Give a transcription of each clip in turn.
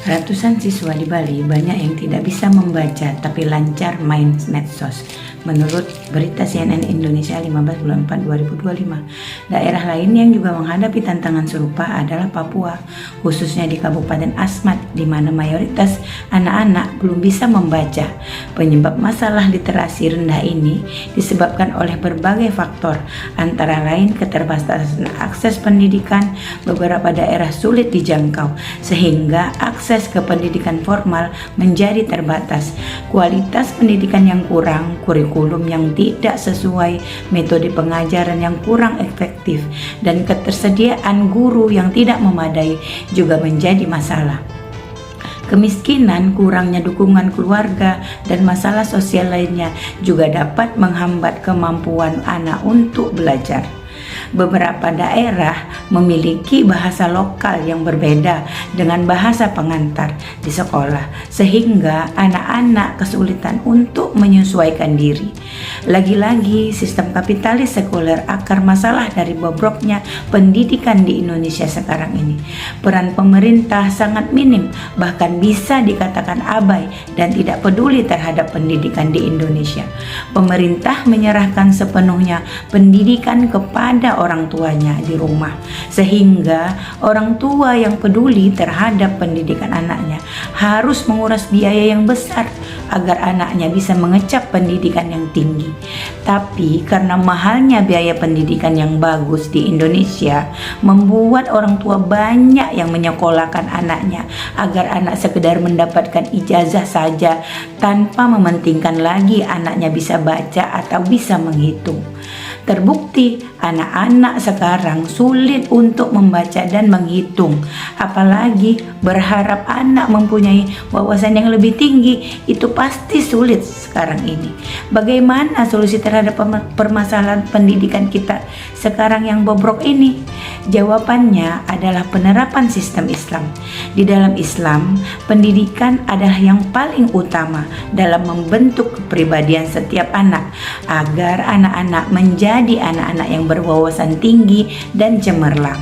Ratusan siswa di Bali banyak yang tidak bisa membaca tapi lancar main medsos. Menurut berita CNN Indonesia 15 bulan 4 2025, daerah lain yang juga menghadapi tantangan serupa adalah Papua, khususnya di Kabupaten Asmat, di mana mayoritas anak-anak belum bisa membaca. Penyebab masalah literasi rendah ini disebabkan oleh berbagai faktor, antara lain keterbatasan akses pendidikan, beberapa daerah sulit dijangkau, sehingga akses ke pendidikan formal menjadi terbatas, kualitas pendidikan yang kurang, kurikulum yang tidak sesuai, metode pengajaran yang kurang efektif, dan ketersediaan guru yang tidak memadai juga menjadi masalah. Kemiskinan, kurangnya dukungan keluarga, dan masalah sosial lainnya juga dapat menghambat kemampuan anak untuk belajar. Beberapa daerah memiliki bahasa lokal yang berbeda dengan bahasa pengantar di sekolah, sehingga anak-anak kesulitan untuk menyesuaikan diri. Lagi-lagi, sistem kapitalis sekuler akar masalah dari bobroknya pendidikan di Indonesia sekarang ini. Peran pemerintah sangat minim, bahkan bisa dikatakan abai dan tidak peduli terhadap pendidikan di Indonesia. Pemerintah menyerahkan sepenuhnya pendidikan kepada orang tuanya di rumah, sehingga orang tua yang peduli terhadap pendidikan anaknya harus menguras biaya yang besar agar anaknya bisa mengecap pendidikan yang tinggi. Tapi karena mahalnya biaya pendidikan yang bagus di Indonesia, membuat orang tua banyak yang menyekolahkan anaknya agar anak sekedar mendapatkan ijazah saja tanpa mementingkan lagi anaknya bisa baca atau bisa menghitung. Terbukti anak-anak sekarang sulit untuk membaca dan menghitung, apalagi berharap anak mempunyai wawasan yang lebih tinggi. Itu pasti sulit sekarang ini. Bagaimana solusi terhadap permasalahan pendidikan kita sekarang yang bobrok ini? Jawabannya adalah penerapan sistem Islam. Di dalam Islam, pendidikan adalah yang paling utama dalam membentuk kepribadian setiap anak, agar anak-anak menjadi anak-anak yang berwawasan tinggi dan cemerlang.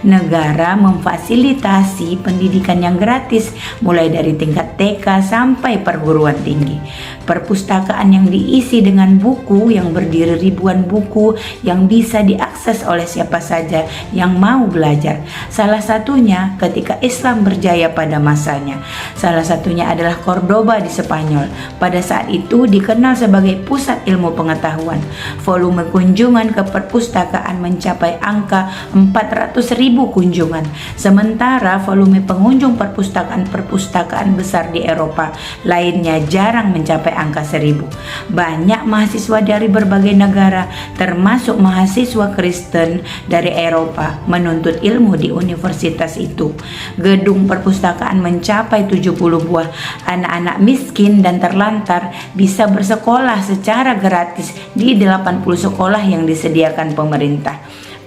Negara memfasilitasi pendidikan yang gratis mulai dari tingkat TK sampai perguruan tinggi. Perpustakaan yang diisi dengan buku yang berdiri ribuan buku yang bisa diakses oleh siapa saja yang mau belajar. Salah satunya ketika Islam berjaya pada masanya. Salah satunya adalah Cordoba di Spanyol. Pada saat itu dikenal sebagai pusat ilmu pengetahuan. Volume kunjungan ke perpustakaan mencapai angka 400.000 kunjungan. Sementara volume pengunjung perpustakaan besar di Eropa lainnya jarang mencapai angka 1.000. Banyak mahasiswa dari berbagai negara, termasuk mahasiswa Kristen dari Eropa, menuntut ilmu di universitas itu. Gedung perpustakaan mencapai 70 buah. Anak-anak miskin dan terlantar bisa bersekolah secara gratis di 80 sekolah yang disediakan pemerintah.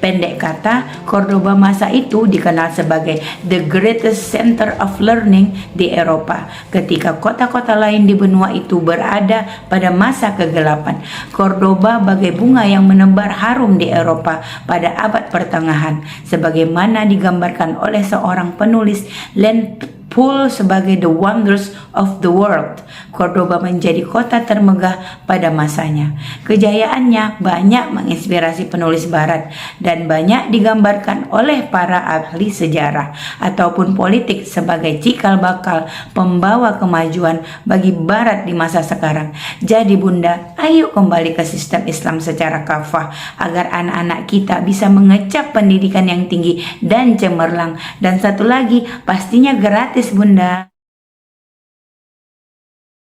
Pendek kata, Cordoba masa itu dikenal sebagai the greatest center of learning di Eropa. Ketika kota-kota lain di benua itu berada pada masa kegelapan, Cordoba bagai bunga yang menebar harum di Eropa pada abad pertengahan, sebagaimana digambarkan oleh seorang penulis Len Poole sebagai the wonders of the world. Cordoba menjadi kota termegah pada masanya. Kejayaannya banyak menginspirasi penulis barat dan banyak digambarkan oleh para ahli sejarah ataupun politik sebagai cikal bakal pembawa kemajuan bagi barat di masa sekarang. Jadi Bunda, ayo kembali ke sistem Islam secara kafah agar anak-anak kita bisa mengecap pendidikan yang tinggi dan cemerlang. Dan satu lagi, pastinya gratis Bunda.